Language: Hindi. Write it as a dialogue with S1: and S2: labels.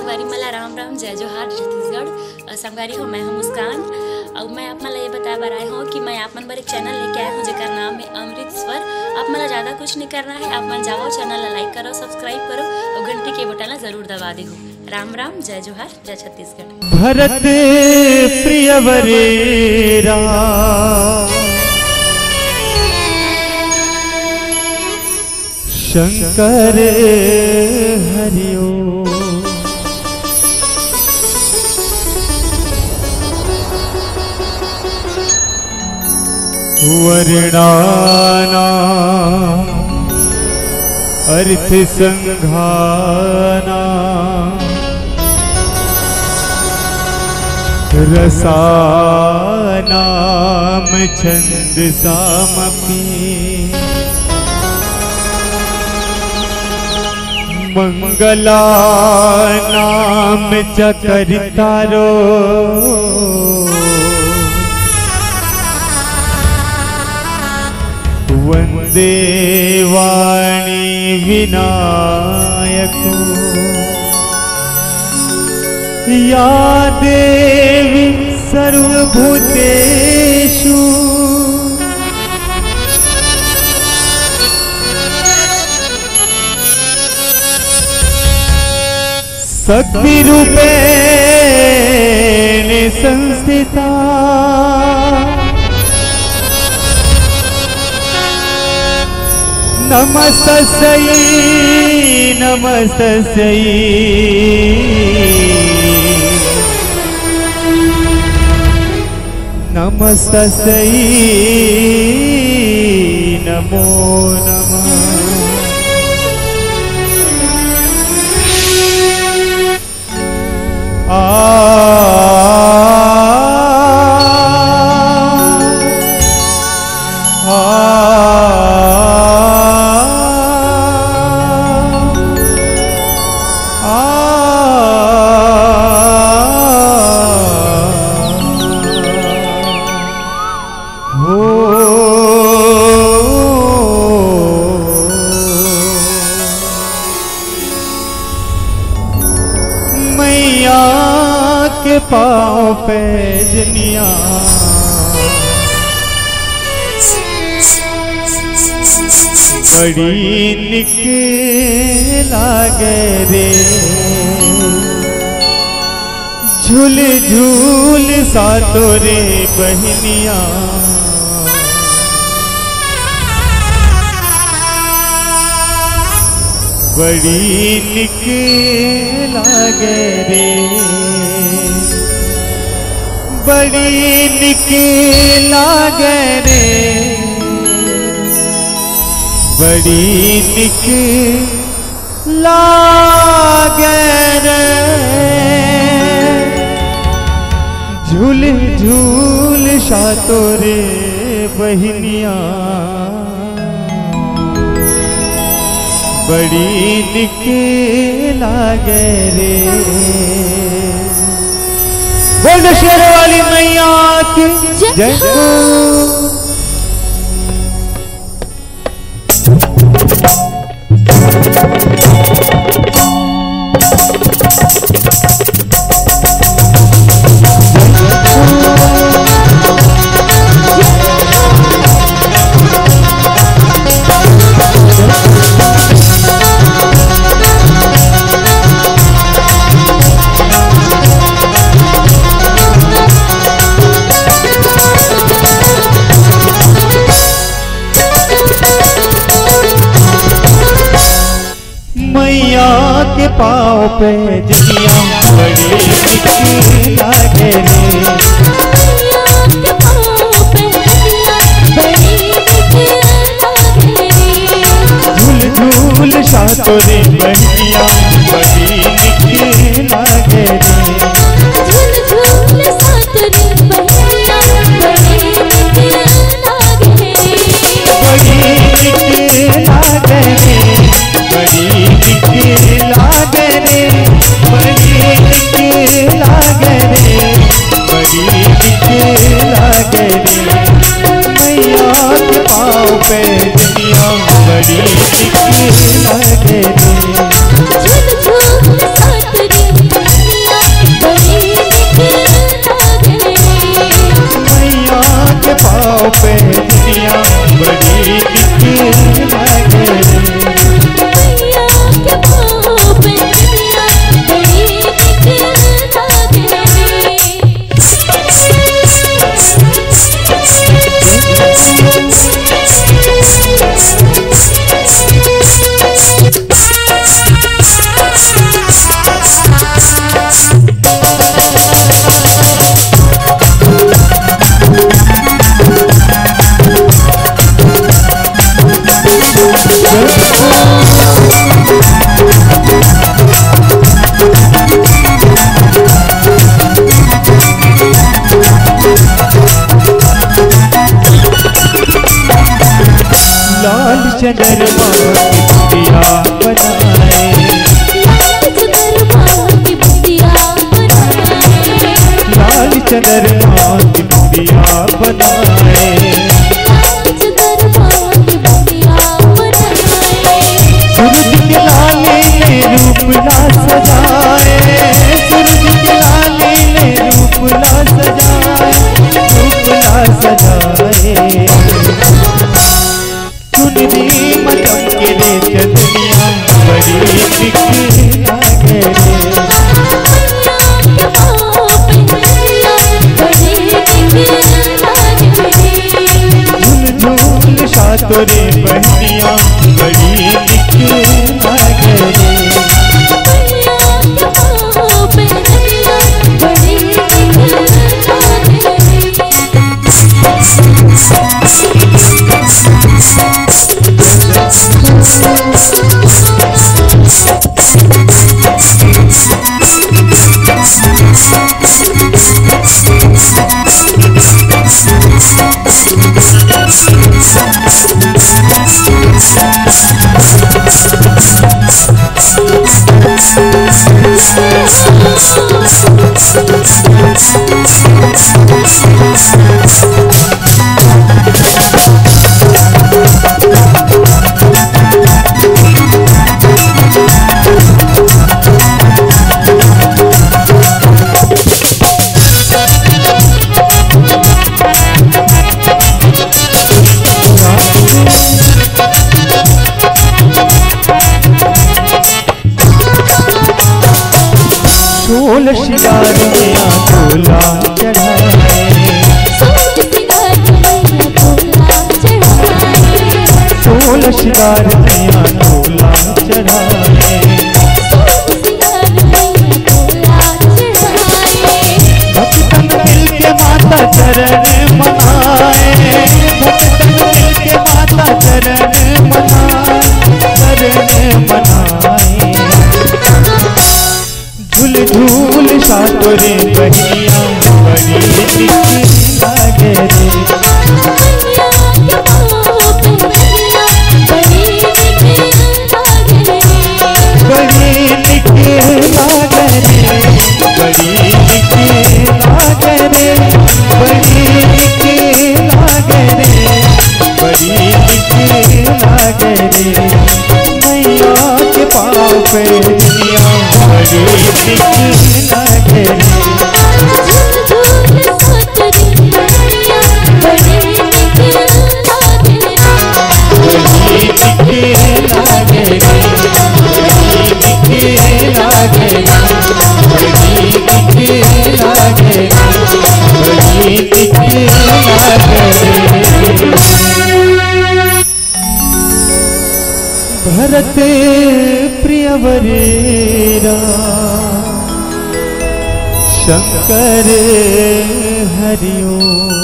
S1: संगवारी मला राम राम जय जोहार छत्तीसगढ़। संगवारी हो मैं हूँ मुस्कान और मैं आप मला ये बता बर आए हूँ कि मैं आप मन बर एक चैनल लेके आए हूँ जेकर नाम है अमृत स्वर। आप मला ज़्यादा कुछ नहीं करना है, आप मन जाओ चैनल ला लाइक करो, सब्सक्राइब करो और घंटी के बटन ला जरूर दबा दे। राम राम जय जोहार जय छत्तीसगढ़।
S2: भरत प्रिय वरेरा शंकर हरिओ वर्णाना अर्थ संघाना रसानाम छंद सामपि मंगलानाम चकरितारो वंदे वाणी विनायको या देवी सर्वभूतेषु शक्तिरूपेण संस्थिता नमस्तस्यै नमस्तस्यै नमस्तस्यै नमो नमः। मैया के पाँव पे जनिया बड़ी निक लागे रे, झूल झूल सातो रे बहनिया बड़ी निक लागे रे, बड़ी निक लागे रे, बड़ी निक लागे रे, झूल झूल सातो रे बहनिया बड़ी निक लागे रे। बोल शेर वाली मैया की जय हो। मैया के पाँव पे जनिया बड़ी निक लागे रे, झूल झूल सातो रे बहनिया बड़ी निक लागे रे,
S3: झूल झूल सातो रे बहनिया बड़ी निक लागे रे,
S2: बड़ी निक लागे रे, बड़ी निक लागे रे, बड़ी निक लागे रे, बड़ी निक लागे रे। मैया के पाँव पे जनिया बड़ी निक लागे रे,
S3: झूल झूल
S2: चंद्रमा की बिंदिया बनाए, लाल चंद्रमा की बिंदिया बनाए, सूरज के लाले ने रूप ला सजाए, सूरज के लाले ने रूप ला सजाए, रूप ला सजाए। चुनरी मचम के रे चंदनिया बड़ी दिखी लागे रे, झूल झूल सातोरे बहनिया बड़ी दिखी लागे रे। सोल शिकार में आतोला चढ़ाए, सोल शिकार में आतोला चढ़ाए, भक्तन मिल के माता चरण मनाए, भक्तन मिल के माता चरण मनाए, चरण मनाए। झूल झूल सातोरे बहनिया बड़ी दिखी लागे रे, बड़ी दिखी लागे रे, बड़ी दिखी लागे रे, बड़ी दिखी लागे रे, बड़ी दिखी लागे रे। मैया के पाँव पे दुनिया बड़ी दिखी लागे रे, बड़ी दिखी लागे रे, बड़ी दिखी लागे रे, बड़ी दिखी लागे रे, बड़ी दिखी लागे रे। भरत प्रियवरेरा शंकर हरिओ।